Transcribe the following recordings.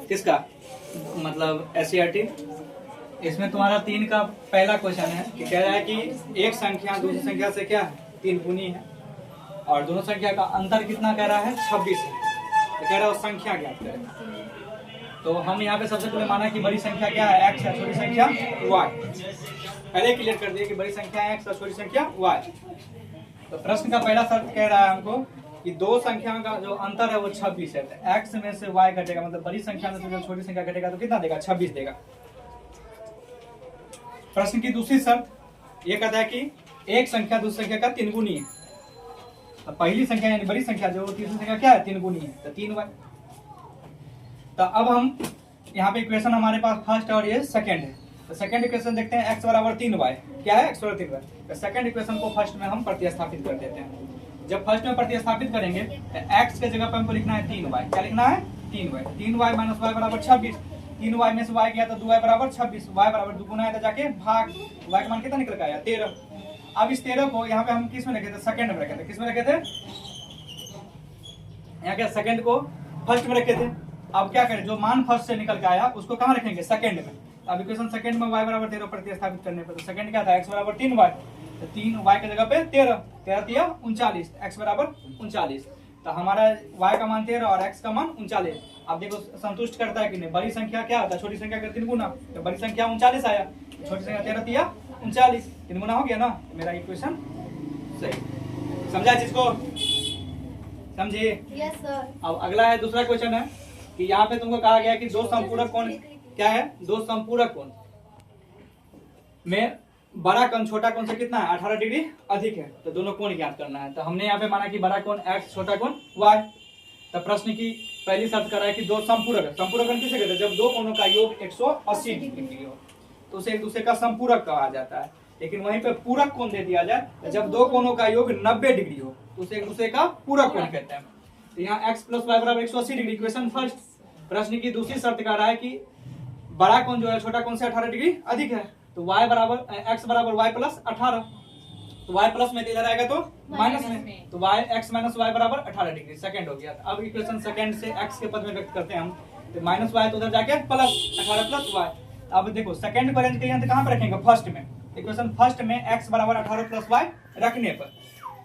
किसका, मतलब SCERT। इसमें तुम्हारा 3 का पहला क्वेश्चन है कि कह रहा है कि एक संख्या दूसरी संख्या से क्या है 3 गुनी है और दोनों संख्या का अंतर कितना कह रहा है 26 है। तो कह रहा है वो संख्या ज्ञात करें। तो हम यहाँ पे सबसे पहले माना कि बड़ी संख्या क्या है x है, छोटी संख्या y। पहले क्लियर कर दिए कि बड़ी संख्या x और छोटी संख्या y। तो प्रश्न का पहला शर्त कह रहा है हमको कि दो संख्याओं का जो अंतर है वो 26 है। तो x में से y घटेगा, मतलब बड़ी संख्या में से जो छोटी संख्या घटेगा तो कितना देगा 26 देगा। प्रश्न की दूसरी शर्त ये कहता है कि एक संख्या दूसरी संख्या का 3 गुनी है। तो पहली संख्या यानी बड़ी संख्या जो तीसरी संख्या क्या है 3 गुनी है, तो 3y। तो अब हम यहाँ पे इक्वेशन हमारे पास फर्स्ट और ये सेकंड है। तो सेकंड इक्वेशन देखते हैं x बराबर 3y। क्या है x बराबर 3y। तो सेकंड इक्वेशन को फर्स्ट में हम प्रतिस्थापित कर देते हैं। जब फर्स्ट में प्रतिस्थापित करेंगे तो x के जगह पर हमको लिखना है 3y। क्या लिखना है 3y। 3y माइनस y बराबर 26। 3y में से y गया तो 2y बराबर 26। y बराबर 2 गुना है तो जाके भाग y का मान कितना निकल गया 13। अब इस 13 को यहाँ पे हम किस में रखे थे, सेकंड में रखे थे। किस में रखे थे, यहाँ के सेकंड को फर्स्ट में रखे थे। अब क्या करें, जो मान फर्स्ट से निकल के आया उसको कहाँ रखेंगे सेकंड में। अब इक्वेशन सेकंड में y बराबर 13 प्रतिस्थापित करने पर तो सेकंड क्या था x बराबर 3y। तो 3y के जगह पे 13 13 39, x बराबर 39। तो हमारा y का मान 13 और x का मान 39। अब देखो संतुष्ट करता है कि नहीं। बड़ी संख्या क्या होता है छोटी संख्या का 3 गुना। तो बड़ी संख्या 39 आया, छोटी संख्या 13 39, 3 गुना हो गया ना। मेरा इक्वेशन सही। समझा चीज को, समझिए। Yes sir. अब अगला है दूसरा क्वेश्चन है कि यहाँ पे तुमको कहा गया कि दो संपूरक कोण क्या है, दो संपूरक कोण में बड़ा कोण छोटा कोण से कितना है 18 डिग्री अधिक है। तो दोनों कोण ज्ञात करना है। तो हमने यहाँ पे माना कि बड़ा कोण x छोटा कोण y। तो प्रश्न की पहली शर्त कर रहा है कि दो संपूरक है। संपूरक कोण किसे कहते हैं, जब दो कोणों का योग 180 डिग्री हो तो उसे एक दूसरे का संपूरक कहा जाता है। लेकिन वहीं पे पूरक कोण दे दिया जाए तो जब दो कोणों का योग 90 डिग्री हो तो उसे एक दूसरे का पूरक कोण कहते हैं। तो यहाँ x प्लस वाई बराबर 180 डिग्री इक्वेशन फर्स्ट। प्रश्न की दूसरी शर्त कह रहा है कि बड़ा कोण जो है छोटा कोण से 18 डिग्री अधिक है। तो y बराबर x बराबर y प्लस 18। तो y प्लस में इधर आएगा तो माइनस में। तो y x माइनस y बराबर 18 डिग्री सेकंड हो गया। अब इक्वेशन सेकंड से x के पद में व्यक्त करते हैं हम। तो माइनस y तो उधर जाके प्लस 18 प्लस y। अब देखो सेकंड को अरेंज करिए तो कहाँ पे रखेंगे फर्स्ट में। इक्वेशन फर्स्ट में x बराबर 18 प्लस y रखने पर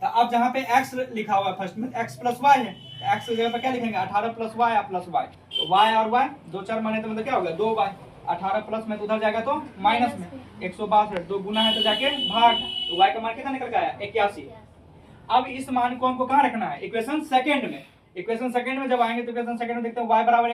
तो अब जहाँ पे x लिखा हुआ है फर्स्ट में x प्लस y है। x की जगह पे क्या लिखेंगे 18 प्लस y या प्लस y। तो y और y दो चार माने तो मतलब क्या होगा 2y। 18 प्लस में तो उधर जाएगा तो माइनस में 162 2 गुना है तो जाके भाग। तो y का मान कितना निकल गया 81। अब इस मान को हमको कहाँ रखना है इक्वेशन सेकंड में। इक्वेशन सेकंड में जब आएंगे तो इक्वेशन सेकंड में देखते हैं y बराबर